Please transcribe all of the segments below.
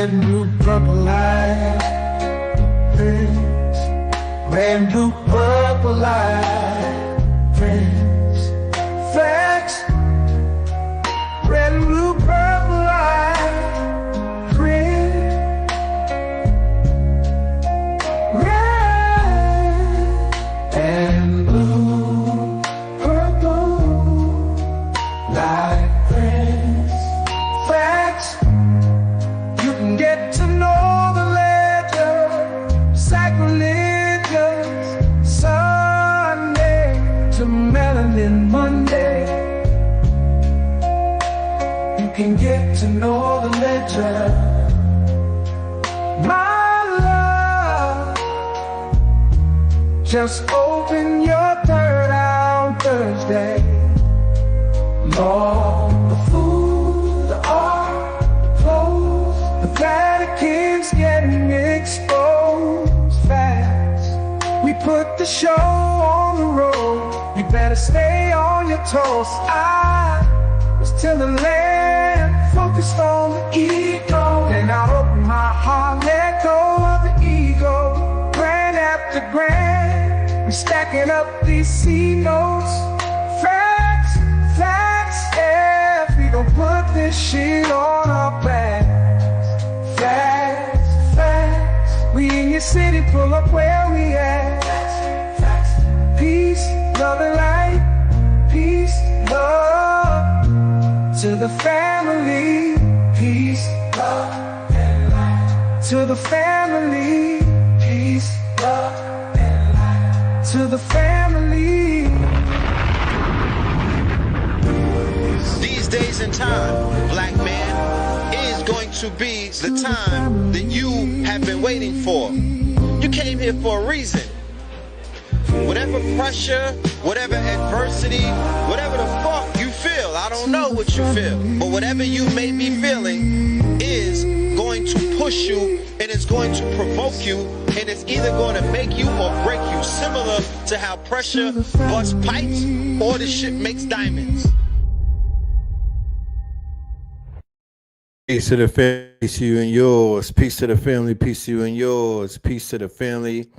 red, blue, purple light. Friends, red, blue, purple light. Friends, facts, red, blue, purple light. Friends, red and blue, purple light. Friends, facts, you can get to know the ledger. Sacrilegious Sunday to melanin Monday. You can get to know the ledger. My love, just open your third eye on Thursday. Lord, the food, the art, the clothes, the Vatican's getting exposed fast. We put the show on the road. You better stay on your toes. I was till the land focused on the ego. Then I open my heart, let go of the ego. Grand after grand, we stacking up these C notes. Facts, facts, yeah. We gon' put this shit on our backs. Facts, facts. We in your city, pull up where we at. Facts, facts. Peace, love and light. Peace, love to the family. Peace, love and light. To the family. Peace, love and light. To the family. These days and time, black man, is going to be the time that you have been waiting for. You came here for a reason. Whatever pressure, whatever adversity, whatever the fuck you feel, I don't know what you feel, but whatever you may be feeling is going to push you and it's going to provoke you and it's either going to make you or break you, similar to how pressure busts pipes or the shit makes diamonds. Peace to the family, peace to you and yours. Peace to the family, peace to you and yours. Peace to the family,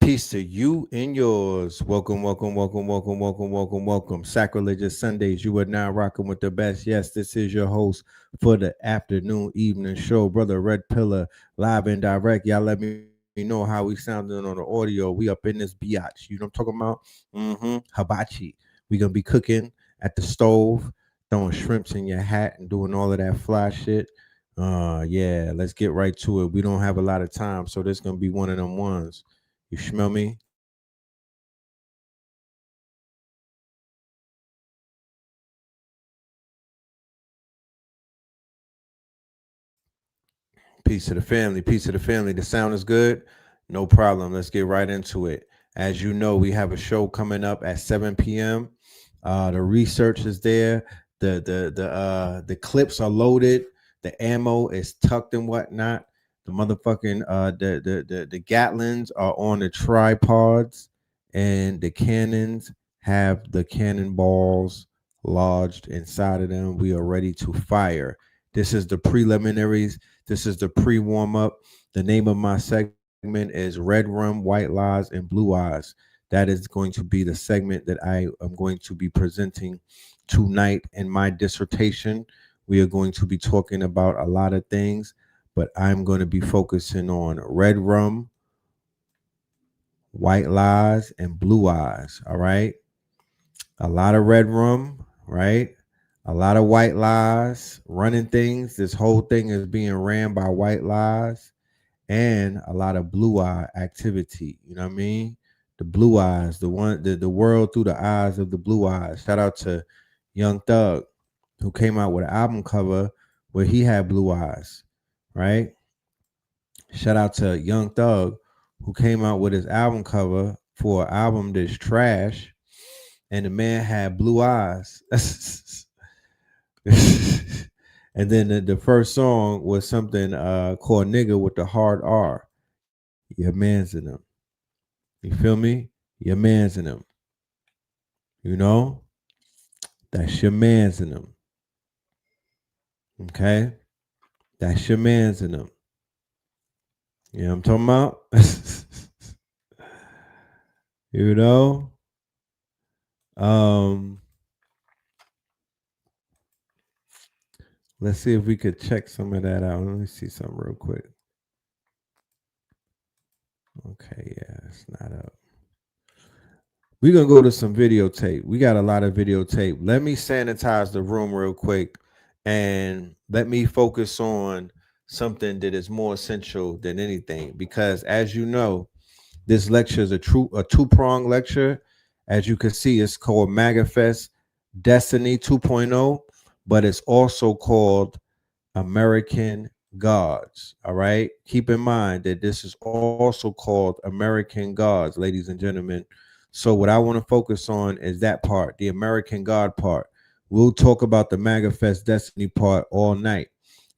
peace to you and yours. Welcome, welcome, welcome, welcome, welcome, welcome, welcome. Sacrilegious Sundays, you are now rocking with the best. Yes, this is your host for the afternoon, evening show, Brother Red Pillar, live and direct. Y'all let me know how we sounding on the audio. We up in this biatch. You know what I'm talking about? Hibachi. We gonna be cooking at the stove, throwing shrimps in your hat and doing all of that fly shit. Yeah, let's get right to it. We don't have a lot of time, so this gonna be one of them ones. You smell me? Peace to the family, peace to the family. The sound is good? No problem. Let's get right into it. As you know, we have a show coming up at 7 p.m. The research is there. The clips are loaded. The ammo is tucked and whatnot. The motherfucking the Gatlins are on the tripods, and the cannons have the cannonballs lodged inside of them. We are ready to fire. This is the preliminaries. This is the pre-warm up. The name of my segment is Red Rum, White Lies, and Blue Eyes. That is going to be the segment that I am going to be presenting tonight in my dissertation. We are going to be talking about a lot of things, but I'm going to be focusing on red rum, white lies, and blue eyes. All right. A lot of red rum, right? A lot of white lies, running things. This whole thing is being ran by white lies, and a lot of blue eye activity. You know what I mean? The blue eyes, the world through the eyes of the blue eyes. Shout out to Young Thug, who came out with an album cover where he had blue eyes, right? Shout out to Young Thug, who came out with his album cover for an album that's trash, and the man had blue eyes. And then the first song was something called Nigga with the hard R. Your man's in them. You feel me? Your man's in them. You know? That's your man's in them. Okay? That's your man's in them. You know what I'm talking about? You know? Let's see if we could check some of that out. Let me see something real quick. Okay, yeah, it's not up. We're going to go to some videotape. We got a lot of videotape. Let me sanitize the room real quick and let me focus on something that is more essential than anything. Because as you know, this lecture is a two-pronged lecture. As you can see, it's called Magifest Destiny 2.0, but it's also called American Gods. All right. Keep in mind that this is also called American Gods, ladies and gentlemen. So what I want to focus on is that part, the American God part. We'll talk about the Magifest Destiny part all night.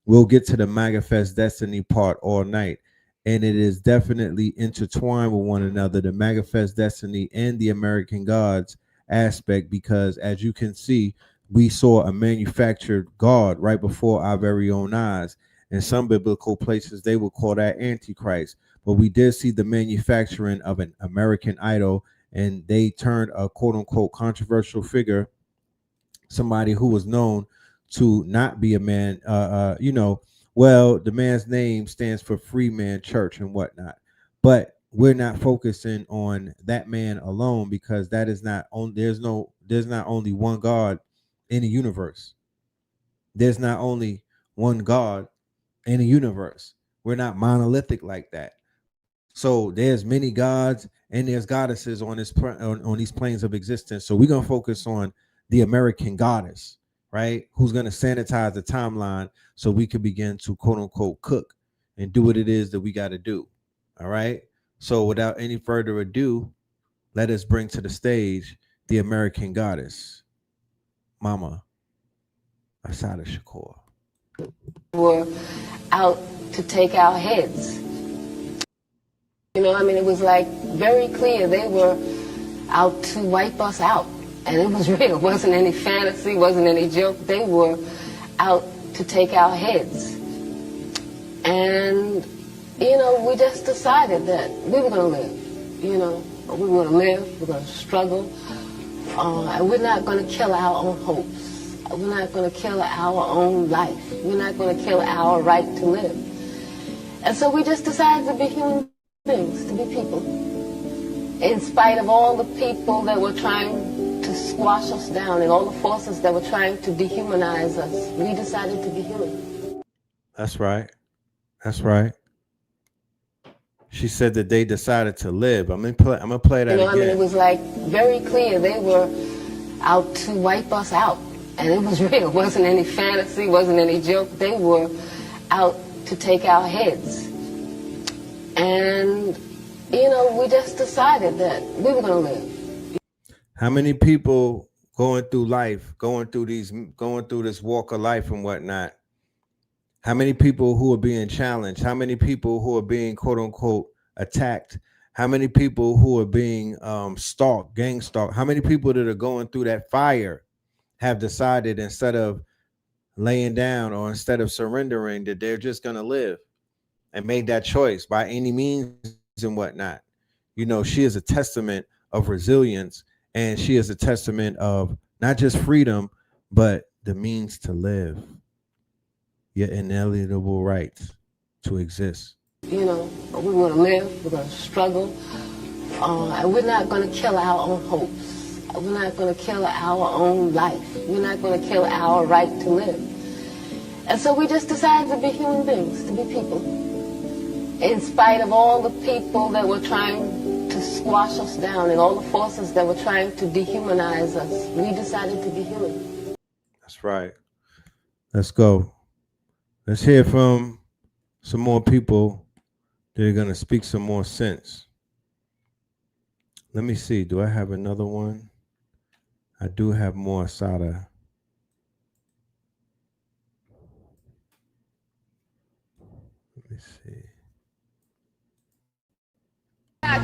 We'll get to the Magifest Destiny part all night. And it is definitely intertwined with one another, the Magifest Destiny and the American Gods aspect, because as you can see, we saw a manufactured God right before our very own eyes. In some biblical places, they would call that Antichrist. But we did see the manufacturing of an American idol, and they turned a quote-unquote controversial figure, somebody who was known to not be a man, well, the man's name stands for Free Man Church and whatnot. But we're not focusing on that man alone, because that is not on. There's not only one God in the universe. There's not only one God in the universe. We're not monolithic like that. So there's many gods and there's goddesses on this on these planes of existence. So we're gonna focus on the American goddess, right? Who's gonna sanitize the timeline so we can begin to quote unquote cook and do what it is that we got to do. All right. So without any further ado, let us bring to the stage the American goddess, Mama Assata Shakur. Were out to take our heads. You know, I mean, it was like very clear they were out to wipe us out. And it was real. It wasn't any fantasy, wasn't any joke. They were out to take our heads. And, you know, we just decided that we were going to live. You know, we were going to live, we're going to struggle. And we're not going to kill our own hopes. We're not going to kill our own life. We're not going to kill our right to live. And so we just decided to be human beings, to be people. In spite of all the people that were trying to squash us down and all the forces that were trying to dehumanize us, we decided to be human. That's right. That's right. She said that they decided to live. I'm gonna play that again. I mean, it was like very clear they were out to wipe us out. And it was real. It wasn't any fantasy, wasn't any joke. They were out to take our heads. And, you know, we just decided that we were going to live. How many people going through life, going through this walk of life and whatnot? How many people who are being challenged? How many people who are being quote unquote attacked? How many people who are being stalked, gang stalked? How many people that are going through that fire have decided, instead of laying down or instead of surrendering, that they're just going to live, and made that choice by any means and whatnot? You know, she is a testament of resilience, and she is a testament of not just freedom, but the means to live, your inalienable rights to exist. You know, we're going to live, we're going to struggle, and we're not going to kill our own hopes. We're not going to kill our own life. We're not going to kill our right to live. And so we just decided to be human beings, to be people. In spite of all the people that were trying to squash us down and all the forces that were trying to dehumanize us, we decided to be human. That's right. Let's go. Let's hear from some more people that are going to speak some more sense. Let me see. Do I have another one? I do have more Assata. Let me see. I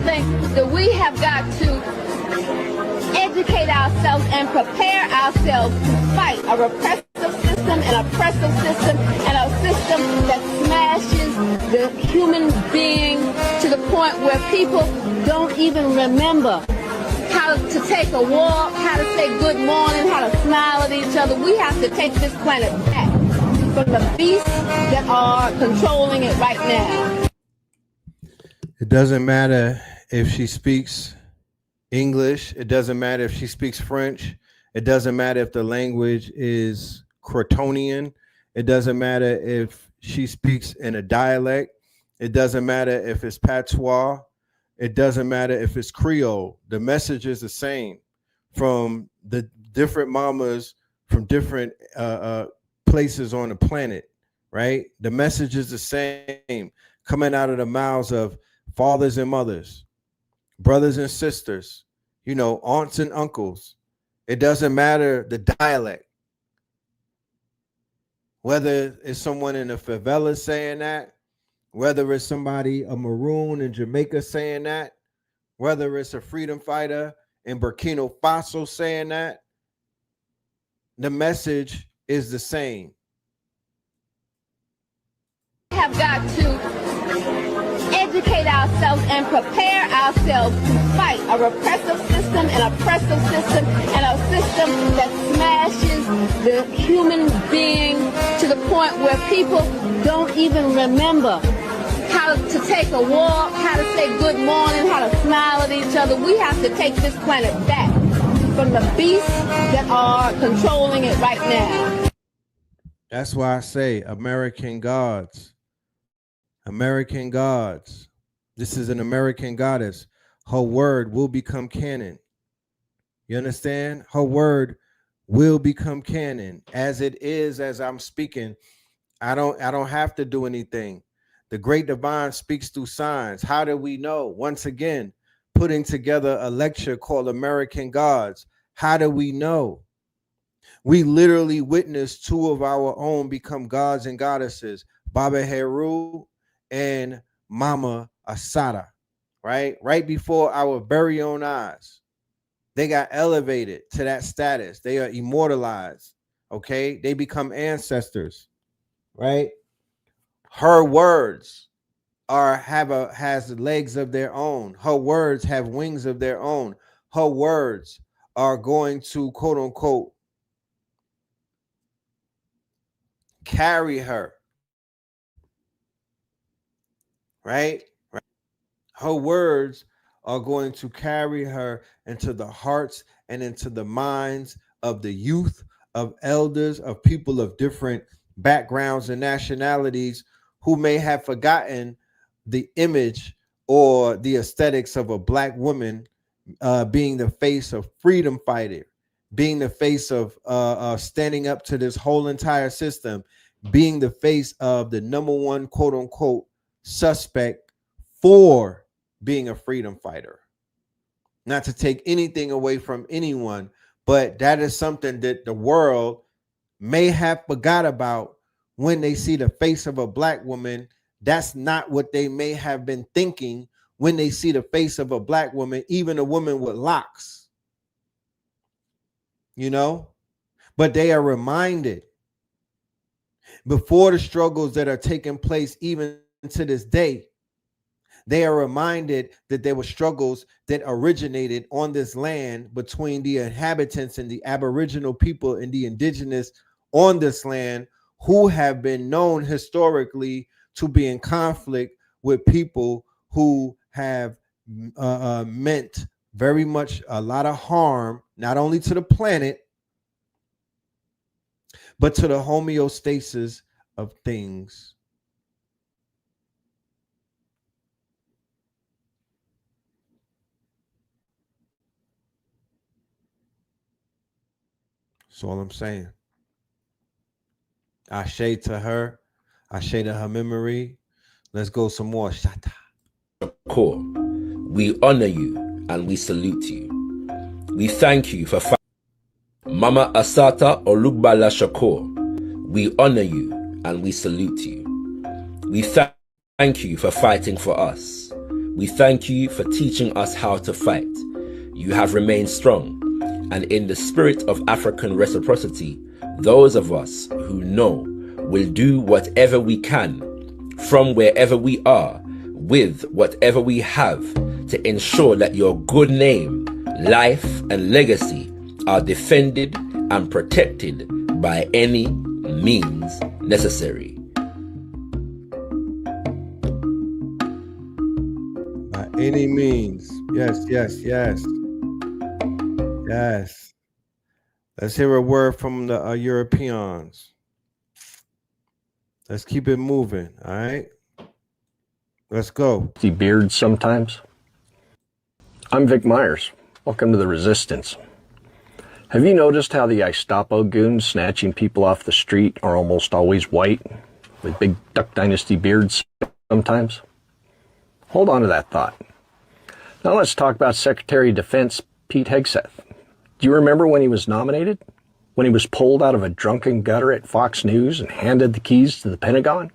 think that we have got to educate ourselves and prepare ourselves to fight a repressive system system, an oppressive system, and a system that smashes the human being to the point where people don't even remember how to take a walk, how to say good morning, how to smile at each other. We have to take this planet back from the beasts that are controlling it right now. It doesn't matter if she speaks English. It doesn't matter if she speaks French. It doesn't matter if the language is Crotonian. It doesn't matter if she speaks in a dialect. It doesn't matter if it's patois. It doesn't matter if it's Creole. The message is the same from the different mamas from different places on the planet, right? The message is the same coming out of the mouths of fathers and mothers, brothers and sisters, you know, aunts and uncles. It doesn't matter the dialect, whether it's someone in the favela saying that, whether it's somebody, a maroon in Jamaica saying that, whether it's a freedom fighter in Burkina Faso saying that, the message is the same. We have got to educate ourselves and prepare ourselves to fight a repressive system, an oppressive system, and a system that smashes the human being to the point where people don't even remember how to take a walk, how to say good morning, how to smile at each other. We have to take this planet back from the beasts that are controlling it right now. That's why I say American gods. American gods. This is an American goddess. Her word will become canon. You understand? Her word will become canon. As it is, as I'm speaking, I don't have to do anything. The great divine speaks through signs. How do we know? Once again, putting together a lecture called American Gods. How do we know? We literally witnessed two of our own become gods and goddesses, Baba Heru and Mama Asada, right? Right before our very own eyes. They got elevated to that status. They are immortalized, okay? They become ancestors, right? Her words has legs of their own. Her words have wings of their own. Her words are going to, quote unquote, carry her, right? Her words are going to carry her into the hearts and into the minds of the youth, of elders, of people of different backgrounds and nationalities who may have forgotten the image or the aesthetics of a black woman being the face of freedom fighter, being the face of standing up to this whole entire system, being the face of the number one, quote unquote, suspect for being a freedom fighter. Not to take anything away from anyone, but that is something that the world may have forgot about when they see the face of a black woman. That's not what they may have been thinking when they see the face of a black woman, even a woman with locks, you know, but they are reminded before the struggles that are taking place, even to this day, they are reminded that there were struggles that originated on this land between the inhabitants and the Aboriginal people and the indigenous on this land, who have been known historically to be in conflict with people who have meant very much a lot of harm, not only to the planet, but to the homeostasis of things. That's all I'm saying. Ashe to her. Ashe to her memory. Let's go some more. Shata. Core, we honor you and we salute you. We thank you for Mama Asata Olugbala Shakur. We honor you and we salute you. We thank you for fighting for us. We thank you for teaching us how to fight. You have remained strong. And in the spirit of African reciprocity, those of us who know will do whatever we can from wherever we are with whatever we have to ensure that your good name, life, and legacy are defended and protected by any means necessary. By any means. Yes, yes, yes. Yes. Let's hear a word from the Europeans. Let's keep it moving, all right? Let's go. See beards sometimes. I'm Vic Myers. Welcome to the Resistance. Have you noticed how the Gestapo goons snatching people off the street are almost always white, with big Duck Dynasty beards sometimes? Hold on to that thought. Now let's talk about Secretary of Defense Pete Hegseth. Do you remember when he was nominated? When he was pulled out of a drunken gutter at Fox News and handed the keys to the Pentagon?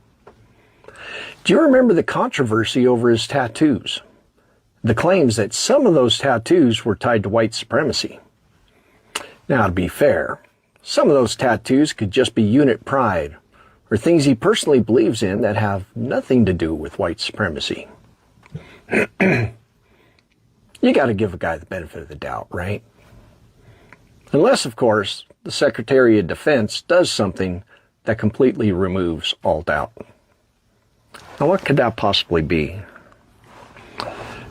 Do you remember the controversy over his tattoos? The claims that some of those tattoos were tied to white supremacy. Now, to be fair, some of those tattoos could just be unit pride or things he personally believes in that have nothing to do with white supremacy. You got to give a guy the benefit of the doubt, right? Unless, of course, the Secretary of Defense does something that completely removes all doubt. Now, what could that possibly be?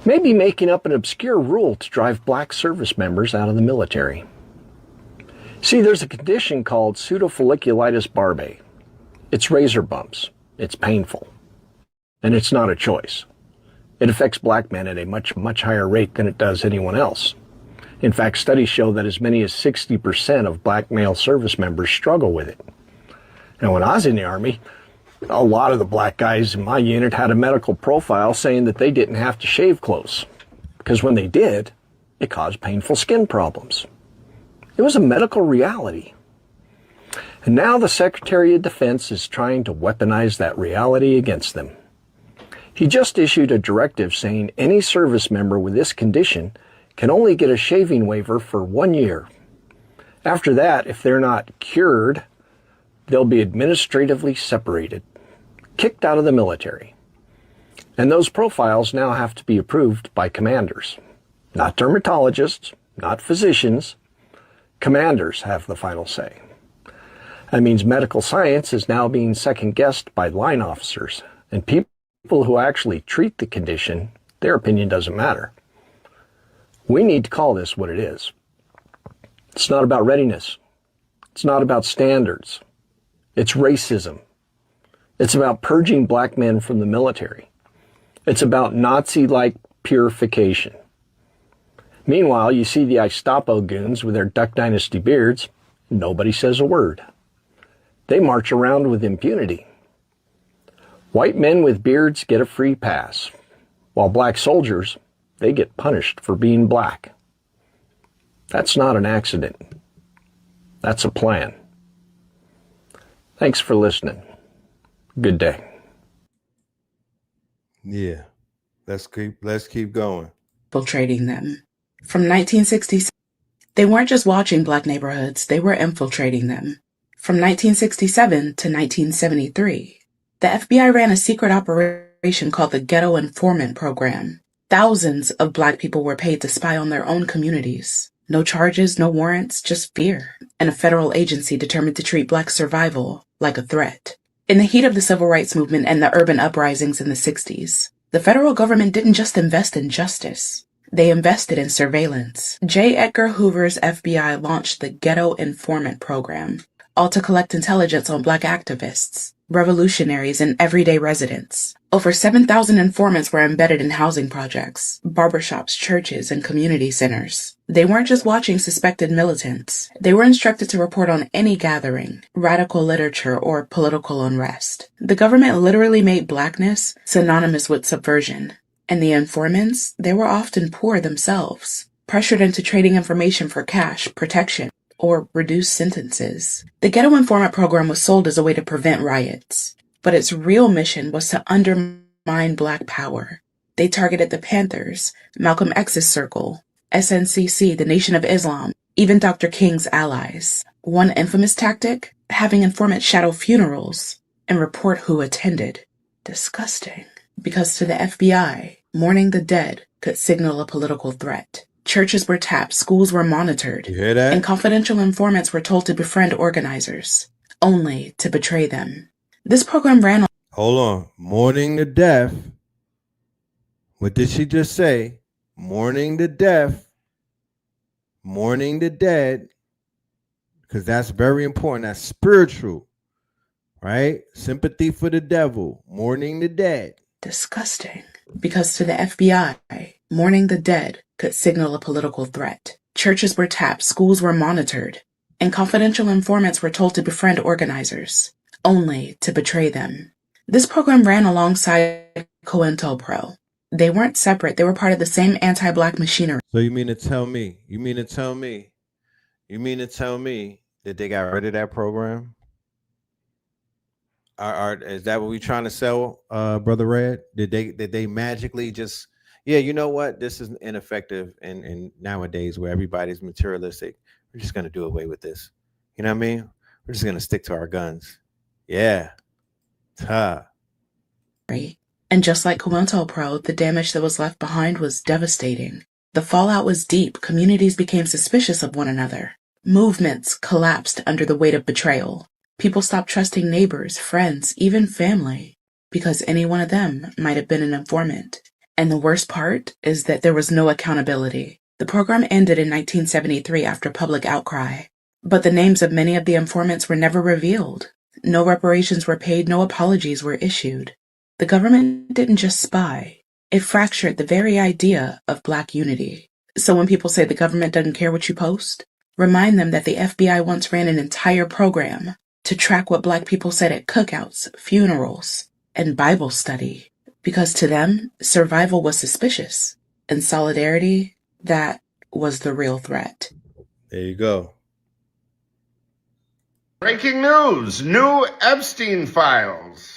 Maybe making up an obscure rule to drive black service members out of the military. See, there's a condition called pseudofolliculitis barbae. It's razor bumps. It's painful. And it's not a choice. It affects black men at a much, much higher rate than it does anyone else. In fact, studies show that as many as 60% of black male service members struggle with it. And when I was in the Army, a lot of the black guys in my unit had a medical profile saying that they didn't have to shave close, because when they did, it caused painful skin problems. It was a medical reality. And now the Secretary of Defense is trying to weaponize that reality against them. He just issued a directive saying any service member with this condition can only get a shaving waiver for 1 year. After that, if they're not cured, they'll be administratively separated, kicked out of the military. And those profiles now have to be approved by commanders. Not dermatologists, not physicians. Commanders have the final say. That means medical science is now being second-guessed by line officers, and people who actually treat the condition, their opinion doesn't matter. We need to call this what it is. It's not about readiness. It's not about standards. It's racism. It's about purging black men from the military. It's about Nazi-like purification. Meanwhile, you see the Gestapo goons with their Duck Dynasty beards, nobody says a word. They march around with impunity. White men with beards get a free pass, while black soldiers, they get punished for being black. That's not an accident. That's a plan. Thanks for listening. Good day. Yeah. Let's keep going. Infiltrating them. From 1967, they weren't just watching black neighborhoods, they were infiltrating them. From 1967 to 1973, the FBI ran a secret operation called the Ghetto Informant Program. Thousands of black people were paid to spy on their own communities. No charges, no warrants, just fear. And a federal agency determined to treat black survival like a threat. In the heat of the civil rights movement and the urban uprisings in the 60s, the federal government didn't just invest in justice. They invested in surveillance. J. Edgar Hoover's FBI launched the Ghetto Informant Program, all to collect intelligence on black activists, revolutionaries, and everyday residents. Over 7,000 informants were embedded in housing projects, barbershops, churches, and community centers. They weren't just watching suspected militants. They were instructed to report on any gathering, radical literature, or political unrest. The government literally made blackness synonymous with subversion. And the informants, they were often poor themselves, pressured into trading information for cash, protection, or reduced sentences. The Ghetto Informant Program was sold as a way to prevent riots, but its real mission was to undermine black power. They targeted the Panthers, Malcolm X's circle, SNCC, the Nation of Islam, even Dr. King's allies. One infamous tactic, having informants shadow funerals and report who attended. Disgusting. Because to the FBI, mourning the dead could signal a political threat. Churches were tapped, schools were monitored, You hear that? and confidential informants were told to befriend organizers, only to betray them. This program ran on... Hold on. Mourning the deaf. What did she just say? Mourning the deaf. Mourning the dead. Because that's very important. That's spiritual. Right? Sympathy for the devil. Mourning the dead. Disgusting. Because to the FBI, mourning the dead could signal a political threat. Churches were tapped, schools were monitored, and confidential informants were told to befriend organizers, only to betray them. This program ran alongside COINTELPRO. They weren't separate, they were part of the same anti-black machinery. So you mean to tell me that they got rid of that program? Is that what we trying to sell, Brother Red? Did they magically just, yeah, you know what? This is ineffective and nowadays where everybody's materialistic. We're just gonna do away with this. You know what I mean? We're just gonna stick to our guns. Yeah. And just like COINTELPRO, the damage that was left behind was devastating. The fallout was deep. Communities became suspicious of one another. Movements collapsed under the weight of betrayal. People stopped trusting neighbors, friends, even family, because any one of them might have been an informant. And the worst part is that there was no accountability. The program ended in 1973 after public outcry, but the names of many of the informants were never revealed. No reparations were paid, no apologies were issued. The government didn't just spy, it fractured the very idea of Black unity. So when people say the government doesn't care what you post, remind them that the FBI once ran an entire program to track what Black people said at cookouts, funerals, and Bible study. Because to them, survival was suspicious, and solidarity, that was the real threat. There you go. Breaking news, new Epstein files.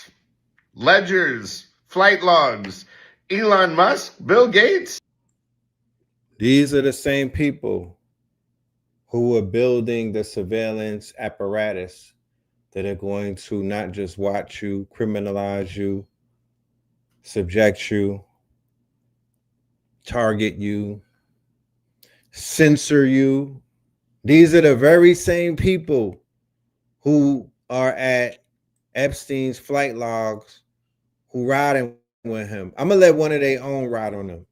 Ledgers, flight logs, Elon Musk, Bill Gates. These are the same people who are building the surveillance apparatus that are going to not just watch you, criminalize you, subject you, target you, censor you. These are the very same people who are at Epstein's flight logs, who riding with him. I'm gonna let one of their own ride on them.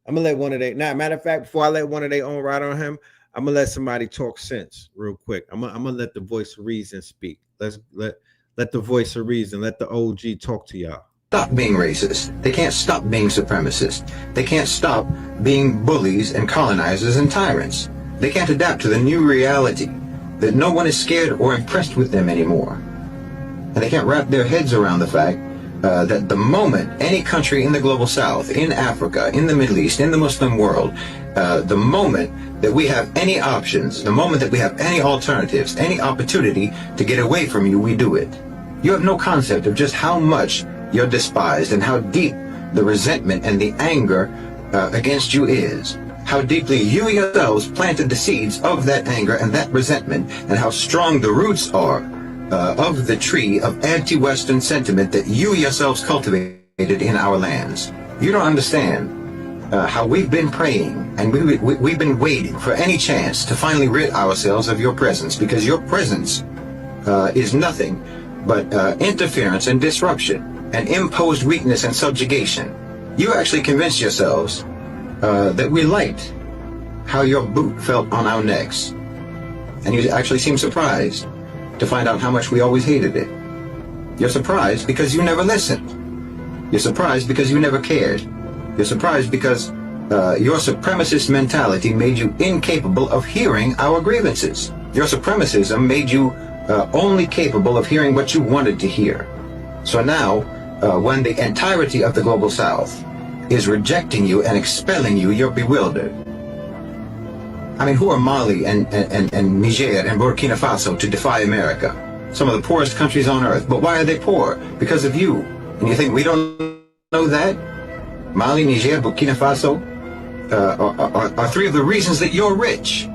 Matter of fact, before I let one of their own ride on him, I'm gonna let somebody talk sense real quick. I'm gonna let the voice of reason speak. Let the voice of reason, let the OG talk to y'all. Stop being racist. They can't stop being supremacist. They can't stop being bullies and colonizers and tyrants. They can't adapt to the new reality that no one is scared or impressed with them anymore. And they can't wrap their heads around the fact that the moment any country in the global south, in Africa, in the Middle East, in the Muslim world, the moment that we have any options, the moment that we have any alternatives, any opportunity to get away from you, we do it. You have no concept of just how much you're despised and how deep the resentment and the anger against you is. How deeply you yourselves planted the seeds of that anger and that resentment, and how strong the roots are of the tree of anti-Western sentiment that you yourselves cultivated in our lands. You don't understand how we've been praying and we've been waiting for any chance to finally rid ourselves of your presence, because your presence is nothing but interference and disruption and imposed weakness and subjugation. You actually convinced yourselves that we liked how your boot felt on our necks. And you actually seem surprised to find out how much we always hated it. You're surprised because you never listened. You're surprised because you never cared. You're surprised because your supremacist mentality made you incapable of hearing our grievances. Your supremacism made you only capable of hearing what you wanted to hear. So now, when the entirety of the global south is rejecting you and expelling you, you're bewildered. I mean, who are Mali and Niger and Burkina Faso to defy America? Some of the poorest countries on earth. But why are they poor? Because of you. And you think we don't know that? Mali, Niger, Burkina Faso are three of the reasons that you're rich.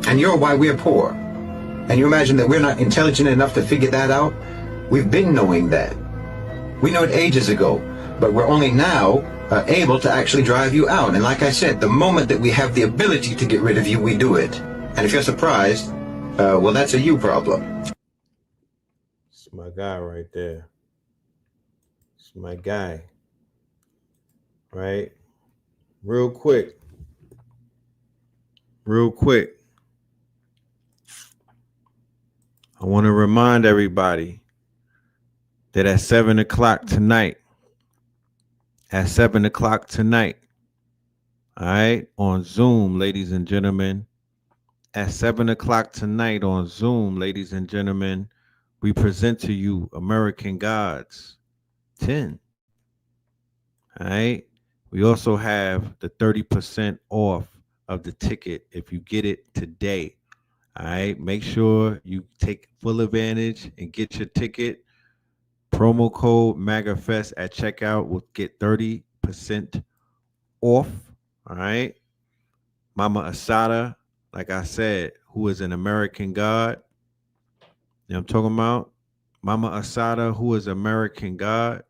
And you're why we're poor. And you imagine that we're not intelligent enough to figure that out? We've been knowing that. We knew it ages ago, but we're only now able to actually drive you out. And like I said, the moment that we have the ability to get rid of you, we do it. And if you're surprised, well, that's a you problem. It's my guy right there. It's my guy. Right? Real quick. I want to remind everybody that at 7 o'clock tonight, all right, on Zoom, ladies and gentlemen, at 7 o'clock tonight on Zoom, ladies and gentlemen, we present to you American Gods 10. All right. We also have the 30% off of the ticket if you get it today. All right. Make sure you take full advantage and get your ticket. Promo code Magifest at checkout will get 30% off. All right. Mama Asada, like I said, who is an American God. You know what I'm talking about? Mama Asada, who is American God.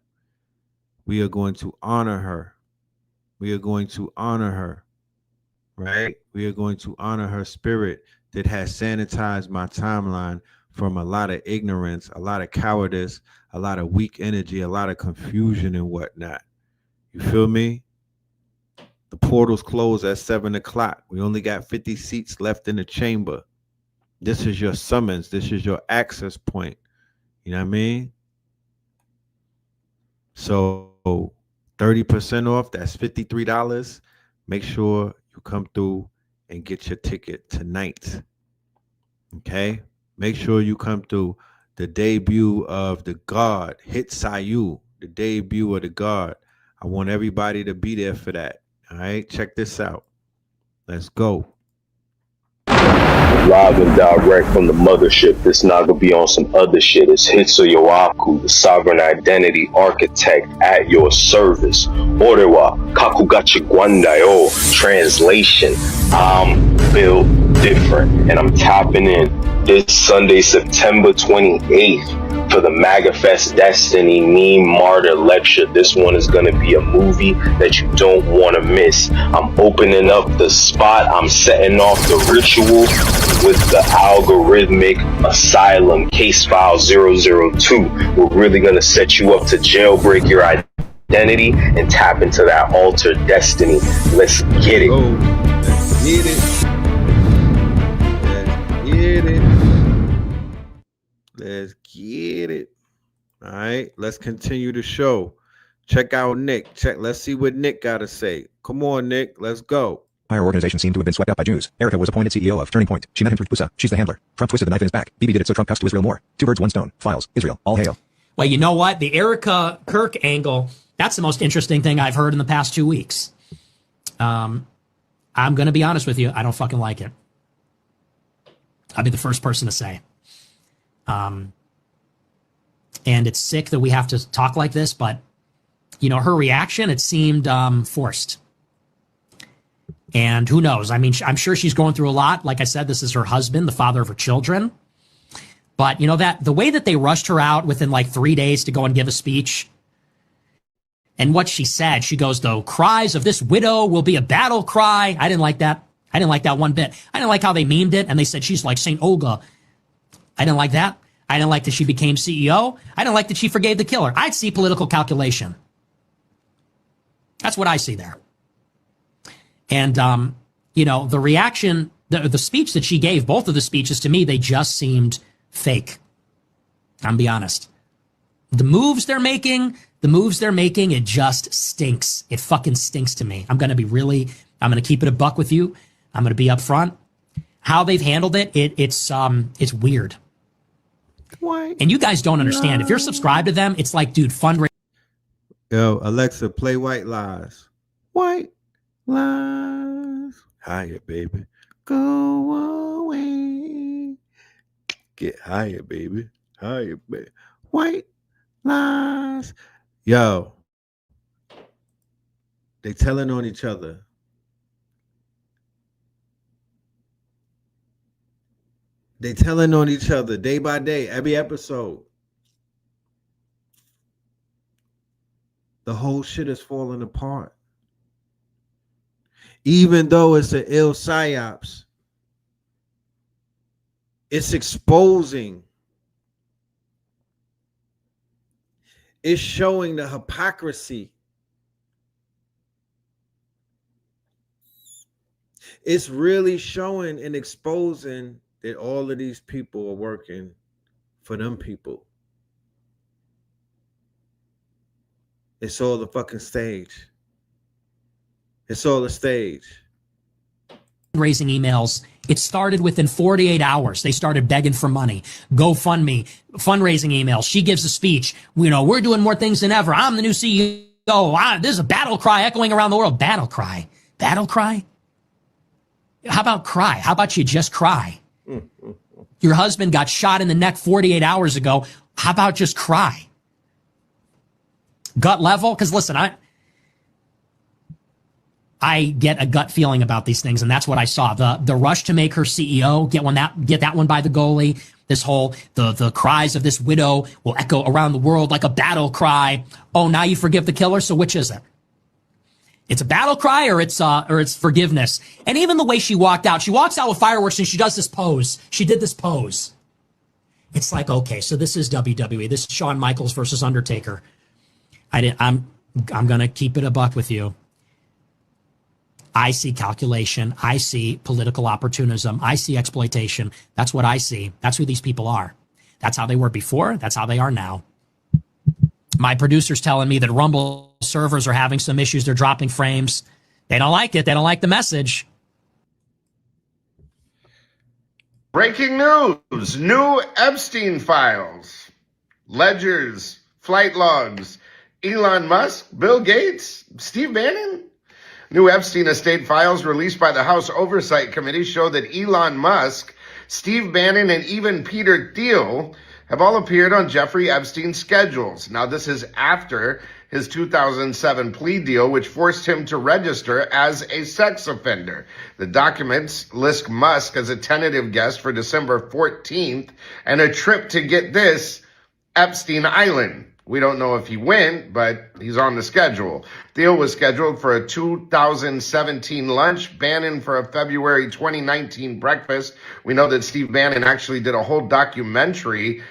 We are going to honor her. We are going to honor her, right? We are going to honor her spirit that has sanitized my timeline from a lot of ignorance, a lot of cowardice, a lot of weak energy, a lot of confusion and whatnot. You feel me? The portals close at 7 o'clock. We only got 50 seats left in the chamber. This is your summons. This is your access point. You know what I mean? So 30% off, that's $53. Make sure you come through and get your ticket tonight. Okay? Make sure you come through. The debut of the God, Hit Sayu, the debut of the God. I want everybody to be there for that. All right? Check this out. Let's go. Live and direct from the mothership. This not gonna be on some other shit. It's Hitsuyoaku, the sovereign identity architect at your service. Orewa Kakugachi Gwandayo. Translation: I'm built different, and I'm tapping in this Sunday, September 28th, for the Magifest Destiny Meme Martyr Lecture. This one is going to be a movie that you don't want to miss. I'm opening up the spot. I'm setting off the ritual with the algorithmic asylum case file 002. We're really going to set you up to jailbreak your identity and tap into that altered destiny. Let's get it. Let's get it. Let's get it. All right, let's continue the show. Check out Nick. Let's see what Nick got to say. Come on, Nick. Let's go. Higher organizations seem to have been swept out by Jews. Erica was appointed CEO of Turning Point. She met him through Pusa. She's the handler. Trump twisted the knife in his back. Bibi did it so Trump cussed to Israel more. Two birds, one stone. Files. Israel. All hail. Well, you know what? The Erica Kirk angle, that's the most interesting thing I've heard in the past 2 weeks. I'm going to be honest with you. I don't fucking like it. I'll be the first person to say. And it's sick that we have to talk like this, but, you know, her reaction, it seemed forced. And who knows? I mean, I'm sure she's going through a lot. Like I said, this is her husband, the father of her children. But, you know, that the way that they rushed her out within like 3 days to go and give a speech, and what she said, she goes, the cries of this widow will be a battle cry. I didn't like that. I didn't like that one bit. I didn't like how they memed it, and they said she's like St. Olga. I didn't like that. I didn't like that she became CEO. I didn't like that she forgave the killer. I'd see political calculation. That's what I see there. And, you know, the reaction, the speech that she gave, both of the speeches to me, they just seemed fake. I'm be honest. The moves they're making, it just stinks. It fucking stinks to me. I'm going to keep it a buck with you. I'm going to be upfront. How they've handled it, it's weird. White and you guys don't understand. If you're subscribed to them, it's like, dude, fundraising. Yo, Alexa, play White Lies. White Lies. Higher, baby. Go away. Get higher, baby. Higher, baby. White Lies. Yo, they telling on each other. They telling on each other day by day, every episode. The whole shit is falling apart. Even though it's an ill psyops, it's exposing. It's showing the hypocrisy. It's really showing and exposing that all of these people are working for them people. It's all the fucking stage. It's all a stage. Raising emails. It started within 48 hours. They started begging for money. GoFundMe, fundraising emails. She gives a speech. You know, we're doing more things than ever. I'm the new CEO. This is a battle cry echoing around the world. Battle cry. Battle cry? How about cry? How about you just cry? Your husband got shot in the neck 48 hours ago. How about just cry? Gut level? Because listen, I get a gut feeling about these things, and that's what I saw. The rush to make her CEO, get that one by the goalie. This whole the cries of this widow will echo around the world like a battle cry. Oh, now you forgive the killer. So which is it? It's a battle cry or it's forgiveness. And even the way she walked out, she walks out with fireworks and she does this pose. She did this pose. It's like, okay, so this is WWE. This is Shawn Michaels versus Undertaker. I'm gonna keep it a buck with you. I see calculation. I see political opportunism. I see exploitation. That's what I see. That's who these people are. That's how they were before. That's how they are now. My producer's telling me that Rumble servers are having some issues. They're dropping frames. They don't like it. They don't like the message. Breaking news. New Epstein files. Ledgers, flight logs. Elon Musk, Bill Gates, Steve Bannon. New Epstein estate files released by the House Oversight Committee show that Elon Musk, Steve Bannon, and even Peter Thiel have all appeared on Jeffrey Epstein's schedules. Now, this is after his 2007 plea deal, which forced him to register as a sex offender. The documents list Musk as a tentative guest for December 14th and a trip to, get this, Epstein Island. We don't know if he went, but he's on the schedule. Thiel was scheduled for a 2017 lunch, Bannon for a February 2019 breakfast. We know that Steve Bannon actually did a whole documentary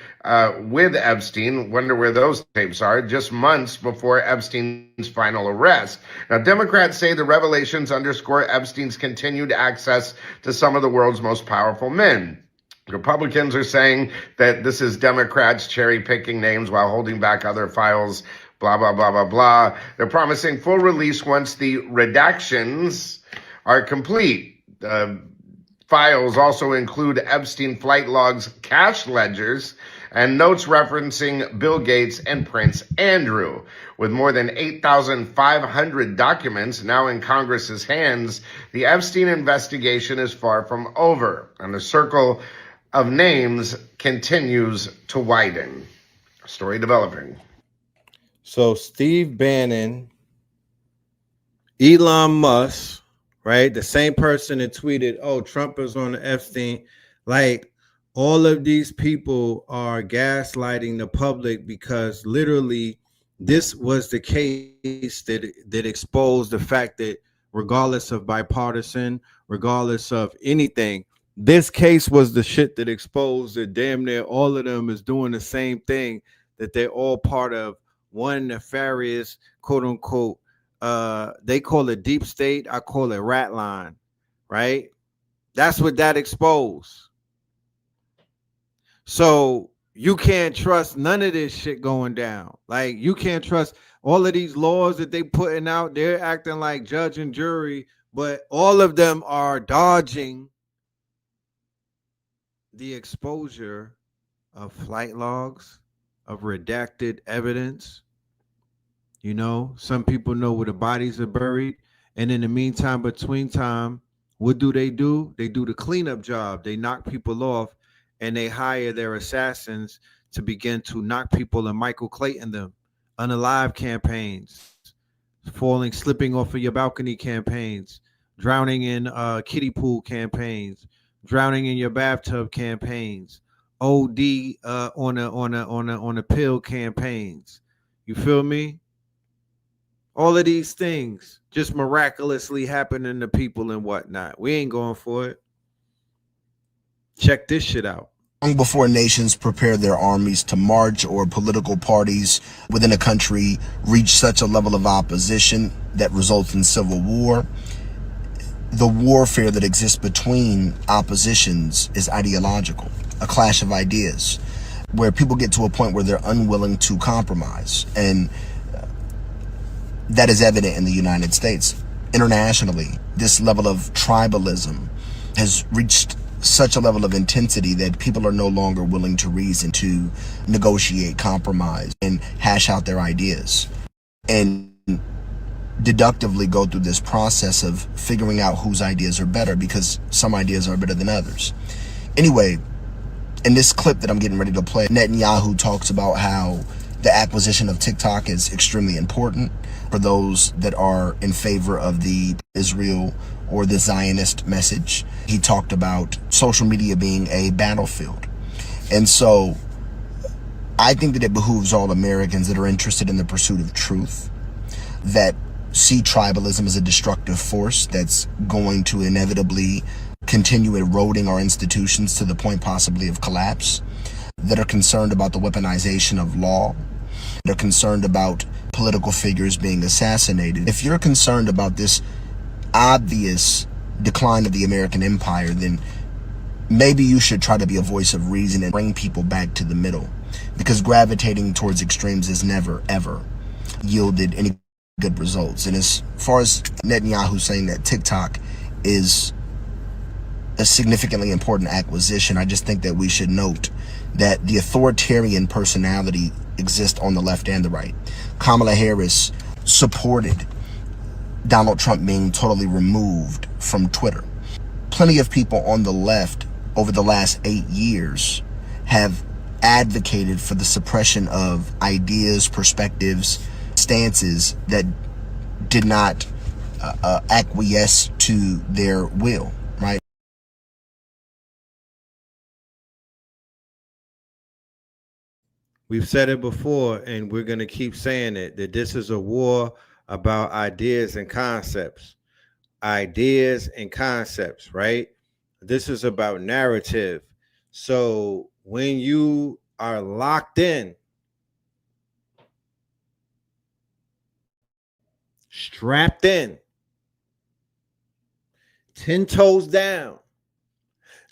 with Epstein. Wonder where those tapes are, just months before Epstein's final arrest. Now, Democrats say the revelations underscore Epstein's continued access to some of the world's most powerful men. Republicans are saying that this is Democrats cherry-picking names while holding back other files, blah, blah, blah, blah, blah. They're promising full release once the redactions are complete. Files also include Epstein flight logs, cash ledgers, and notes referencing Bill Gates and Prince Andrew. With more than 8,500 documents now in Congress's hands, the Epstein investigation is far from over, and the circle of names continues to widen. Story developing. So Steve Bannon, Elon Musk, right? The same person that tweeted, oh, Trump is on the Epstein. Like, all of these people are gaslighting the public because literally this was the case that exposed the fact that regardless of bipartisan, regardless of anything, this case was the shit that exposed that damn near all of them is doing the same thing, that they're all part of one nefarious, quote unquote, they call it deep state, I call it rat line, right? That's what that exposed. So you can't trust none of this shit going down. Like, you can't trust all of these laws that they putting out. They're acting like judge and jury, but all of them are dodging the exposure of flight logs, of redacted evidence. You know, some people know where the bodies are buried. And in the meantime, between time, what do? They do the cleanup job. They knock people off and they hire their assassins to begin to knock people and Michael Clayton them. Unalive campaigns, slipping off of your balcony campaigns, drowning in kiddie pool campaigns, drowning in your bathtub campaigns, OD on a pill campaigns. You feel me? All of these things just miraculously happening to people and whatnot. We ain't going for it. Check this shit out. Long before nations prepare their armies to march or political parties within a country reach such a level of opposition that results in civil war, the warfare that exists between oppositions is ideological, a clash of ideas, where people get to a point where they're unwilling to compromise. And that is evident in the United States. Internationally, this level of tribalism has reached such a level of intensity that people are no longer willing to reason, to negotiate, compromise, and hash out their ideas, and deductively go through this process of figuring out whose ideas are better, because some ideas are better than others. Anyway, in this clip that I'm getting ready to play, Netanyahu talks about how the acquisition of TikTok is extremely important for those that are in favor of the Israel or the Zionist message. He talked about social media being a battlefield. And so I think that it behooves all Americans that are interested in the pursuit of truth, that see tribalism as a destructive force that's going to inevitably continue eroding our institutions to the point possibly of collapse, that are concerned about the weaponization of law, that are concerned about political figures being assassinated. If you're concerned about this obvious decline of the American empire, then maybe you should try to be a voice of reason and bring people back to the middle, because gravitating towards extremes has never, ever yielded any good results. And as far as Netanyahu saying that TikTok is a significantly important acquisition, I just think that we should note that the authoritarian personality exists on the left and the right. Kamala Harris supported Donald Trump being totally removed from Twitter. Plenty of people on the left over the last 8 years have advocated for the suppression of ideas, perspectives, stances that did not acquiesce to their will, right? We've said it before, and we're going to keep saying it, that this is a war about ideas and concepts. Ideas and concepts, right? This is about narrative. So when you are locked in, strapped in, 10 toes down,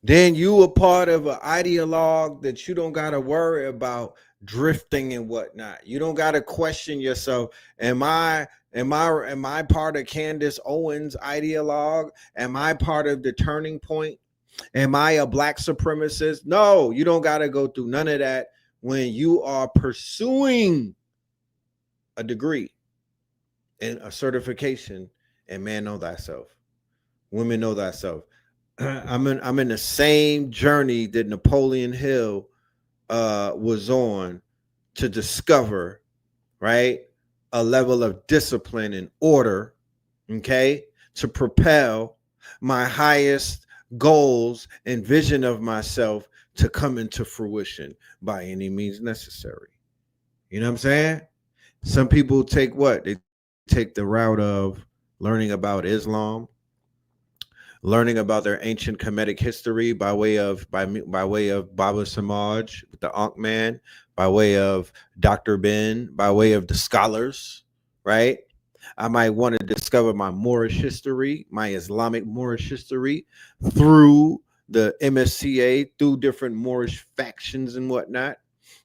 then you a part of an ideologue that you don't got to worry about drifting and whatnot. You don't got to question yourself. Am I part of Candace Owens' ideologue? Am I part of the Turning Point? Am I a black supremacist? No, you don't got to go through none of that when you are pursuing a degree and a certification and man know thyself. Women know thyself. I'm in the same journey that Napoleon Hill was on to discover, right, a level of discipline and order, okay, to propel my highest goals and vision of myself to come into fruition by any means necessary. You know what I'm saying? Some people take what? They take the route of learning about Islam, learning about their ancient Kemetic history by way of Baba Samaj, the Ankh Man, by way of Dr. Ben, by way of the scholars, right? I might want to discover my Moorish history, my Islamic Moorish history through the MSCA, through different Moorish factions and whatnot.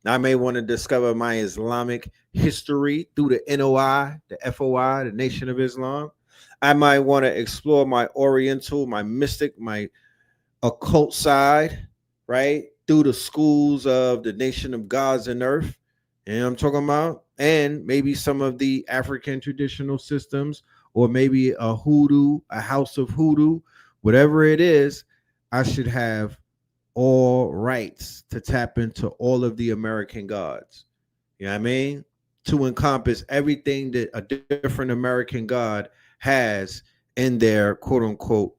I may want to discover my Islamic history through the NOI, the FOI, the Nation of Islam. I might want to explore my Oriental, my mystic, my occult side, right? Through the schools of the Nation of Gods and Earth. You know what I'm talking about? And maybe some of the African traditional systems, or maybe a hoodoo, a house of hoodoo, whatever it is, I should have all rights to tap into all of the American gods. You know what I mean? To encompass everything that a different American god has in their quote unquote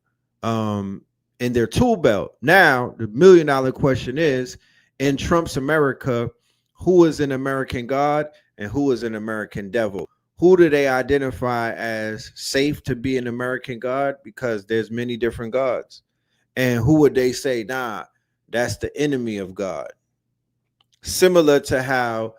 in their tool belt. Now, the $1 million question is, in Trump's America, who is an American God and who is an American devil? Who do they identify as safe to be an American God? Because there's many different gods. And who would they say, nah, that's the enemy of God? Similar to how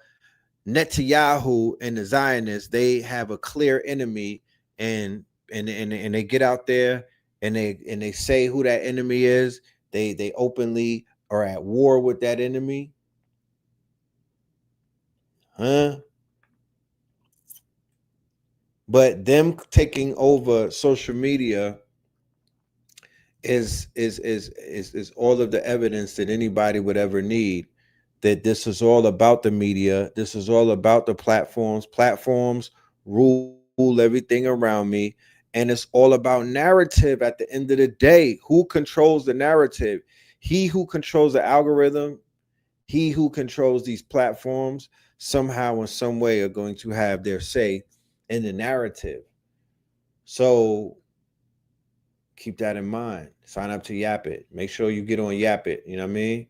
Netanyahu and the Zionists, they have a clear enemy, and they get out there and they say who that enemy is. They openly are at war with that enemy. But them taking over social media is all of the evidence that anybody would ever need, that this is all about the media. This is all about the platforms. Platforms rule everything around me. And it's all about narrative at the end of the day. Who controls the narrative? He who controls the algorithm, he who controls these platforms, somehow in some way are going to have their say in the narrative. So keep that in mind. Sign up to Yap It. Make sure you get on Yap It. You know what I mean?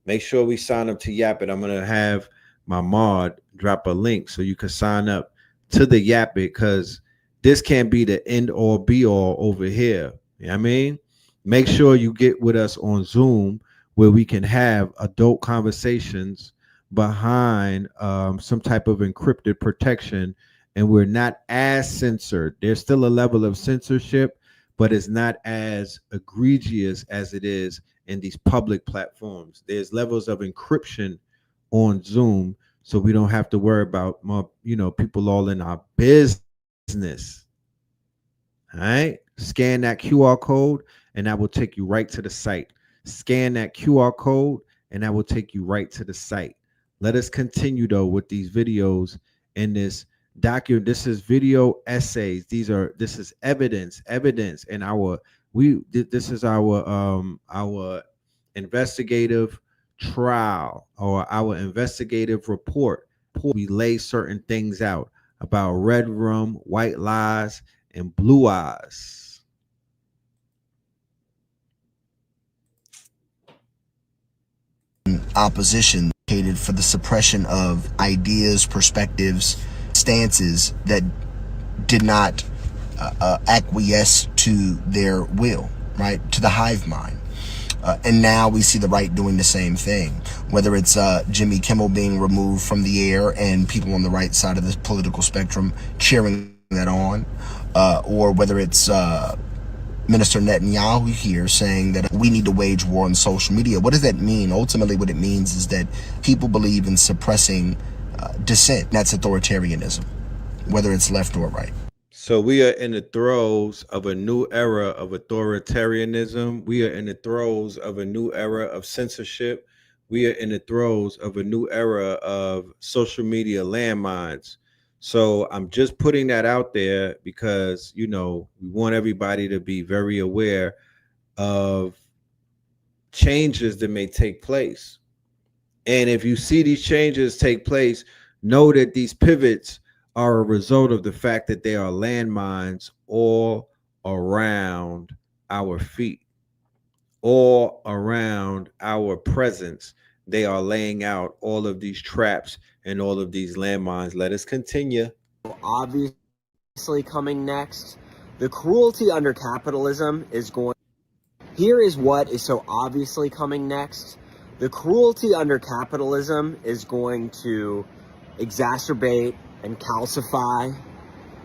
Make sure we sign up to Yap It. I'm going to have my mod drop a link so you can sign up to the Yap It, because this can't be the end all be all over here. You know what I mean? Make sure you get with us on Zoom, where we can have adult conversations behind some type of encrypted protection, and we're not as censored. There's still a level of censorship, but it's not as egregious as it is in these public platforms. There's levels of encryption on Zoom, so we don't have to worry about people all in our business. All right, scan that QR code and that will take you right to the site. Scan that QR code and that will take you right to the site. Let us continue though with these videos in this document. This is video essays. This is evidence, and this is our investigative trial, or our investigative report. We lay certain things out about red rum, white lies, and blue eyes. Opposition for the suppression of ideas, perspectives, stances that did not acquiesce to their will, right? To the hive mind. And now we see the right doing the same thing, whether it's Jimmy Kimmel being removed from the air and people on the right side of the political spectrum cheering that on, or whether it's Minister Netanyahu here saying that we need to wage war on social media. What does that mean? Ultimately, what it means is that people believe in suppressing dissent. That's authoritarianism, whether it's left or right. So we are in the throes of a new era of authoritarianism. We are in the throes of a new era of censorship. We are in the throes of a new era of social media landmines. So I'm just putting that out there because, we want everybody to be very aware of changes that may take place. And if you see these changes take place, know that these pivots are a result of the fact that there are landmines all around our feet, all around our presence. They are laying out all of these traps and all of these landmines. Let us continue. Obviously coming next, the cruelty under capitalism is going. Here is what is so obviously coming next. The cruelty under capitalism is going to exacerbate and calcify.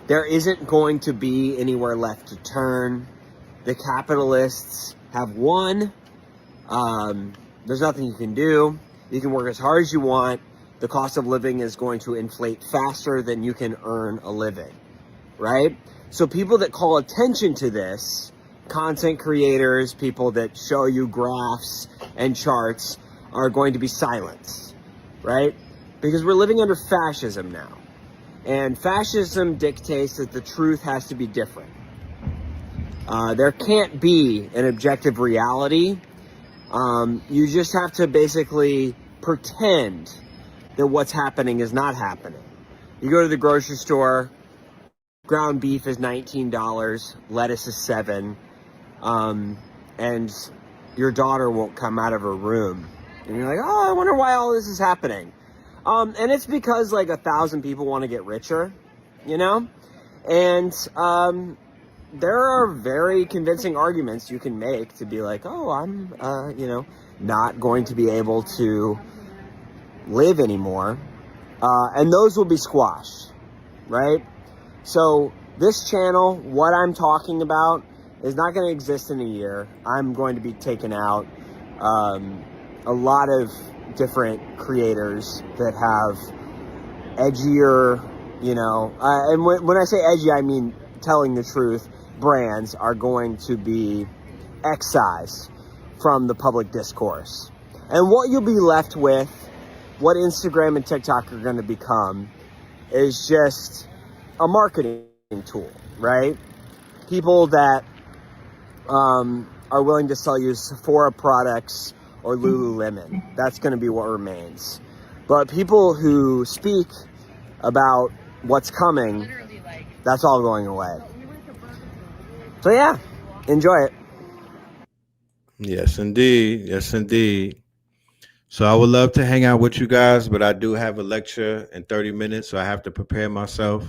There isn't going to be anywhere left to turn. The capitalists have won. There's nothing you can do. You can work as hard as you want. The cost of living is going to inflate faster than you can earn a living, right? So people that call attention to this, content creators, people that show you graphs and charts, are going to be silenced, right? Because we're living under fascism now. And fascism dictates that the truth has to be different. There can't be an objective reality. You just have to basically pretend that what's happening is not happening. You go to the grocery store, ground beef is $19, lettuce is $7. and your daughter won't come out of her room. And you're like, oh, I wonder why all this is happening. And it's because like 1,000 people want to get richer, you know? And there are very convincing arguments you can make to be like, oh, I'm, you know, not going to be able to live anymore. And those will be squashed, right? So this channel, what I'm talking about, is not going to exist in a year. I'm going to be taking out a lot of different creators that have edgier, you know, and when I say edgy, I mean telling the truth. Brands are going to be excised from the public discourse. And what you'll be left with, what Instagram and TikTok are going to become, is just a marketing tool, right? People that are willing to sell you Sephora products or Lululemon. That's going to be what remains. But people who speak about what's coming, that's all going away. So yeah, enjoy it. Yes, indeed. Yes, indeed. So I would love to hang out with you guys, but I do have a lecture in 30 minutes, so I have to prepare myself.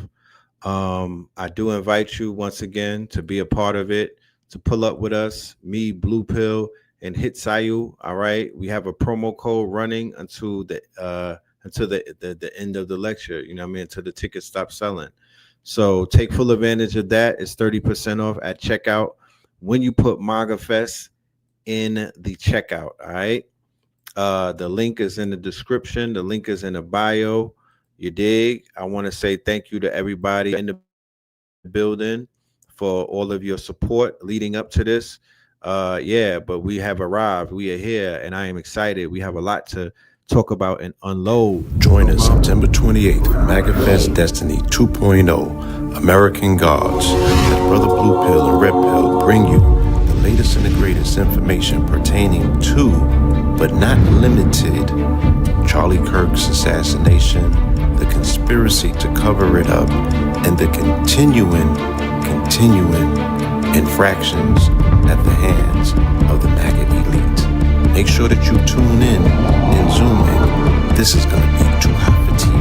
I do invite you once again to be a part of it, to pull up with us, me, Blue Pill, and Hit Sayu. All right, we have a promo code running until the end of the lecture. You know what I mean? Until the tickets stop selling. So take full advantage of that. It's 30% off at checkout when you put Magifest in the checkout. All right. The link is in the description. The link is in the bio. You dig? I want to say thank you to everybody in the building for all of your support leading up to this. Yeah, but we have arrived. We are here, and I am excited. We have a lot to talk about and unload. Join us September 28th for Magifest Destiny 2.0 American Gods. As Brother Blue Pill and Red Pill bring you the latest and the greatest information pertaining to, but not limited, Charlie Kirk's assassination, the conspiracy to cover it up, and the continuing infractions at the hands of the MAGA elite. Make sure that you tune in and zoom in. This is going to be too hot for TV.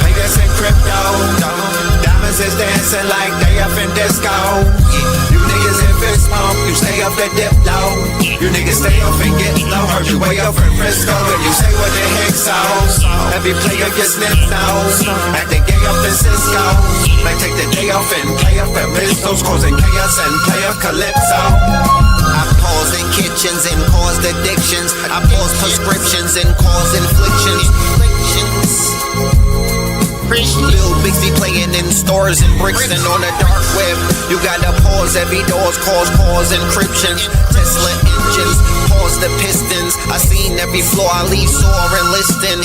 Vegas and crypto, diamonds is dancing like they up in disco. You niggas in fist pump, you stay up the dip low. You niggas stay up and get low. Heard you way up in Frisco, and you say what the heck so. Every player gets sniffed nose, acting gay up in Cisco. Might take the day off and play up at pistols, causing chaos and play up Calypso. I pause in kitchens and caused addictions. I pause prescriptions and cause inflictions. Lil Bixby playing in stores and bricks and on the dark web. You gotta pause every doors, cause encryptions. Tesla engines, pause the pistons. I seen every floor I leave sore and listing.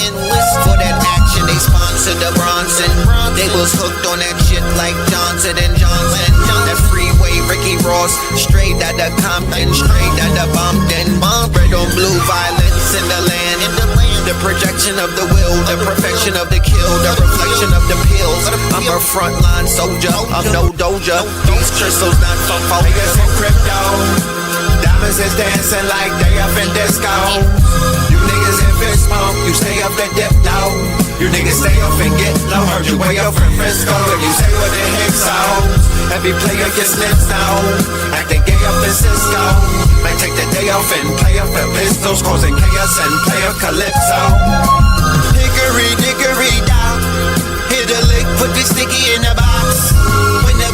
For that action, they sponsored the Bronson. They was hooked on that shit like Johnson and Johnson. That freeway, Ricky Ross, straight out of Compton, straight out of Bumpton. Red on blue, violence in the land. The projection of the will, the perfection of the kill, the reflection of the pills. I'm a frontline soldier, I'm no doja. These crystals not from focus and crypto. Diamonds is dancing like they up in disco. You niggas in fist pump, you stay up and dip low. You niggas stay up and get low. Heard you way up in Frisco, and you say what the heck so. Every player gets lips now, acting gay up in Cisco. Might take the day off and play up at pistols, causing chaos and play up Calypso. Hickory dickory down, hit a lick, put the sticky in the box. When the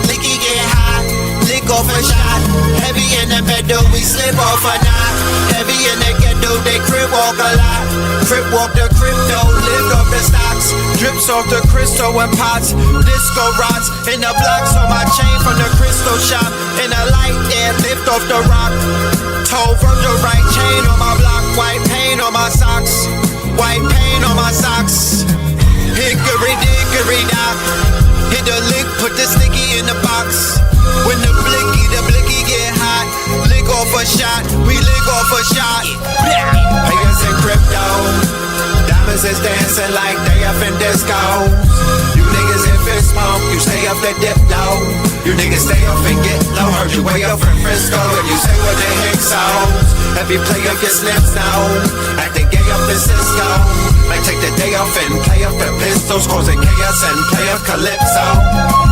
blicky get hot, lick off a shot. Heavy in the meadow, we slip off a knot. Heavy in the ghetto, they crib walk a lot. Crib walk the crypto, lift off the stocks. Drips off the crystal and pots. Disco rods in the blocks on my chain from the crystal shop. In the light there, lift off the rock. Toe Virgil right chain on my block. White paint on my socks. White paint on my socks. Hickory dickory dock. Hit the lick, put the sticky in the box. When the blicky get hot, lick off a shot, we lick off a shot. Payers in crypto, diamonds niggas dancing like they up in discos. You niggas in fist pump, you stay up the dip low. You niggas stay up and get low. Heard you way up in Frisco and you say what they Hicks-Os. Every player gets slips now, acting gay up in Cisco. Might take the day off and play up the pistols, causing chaos and play up Calypso.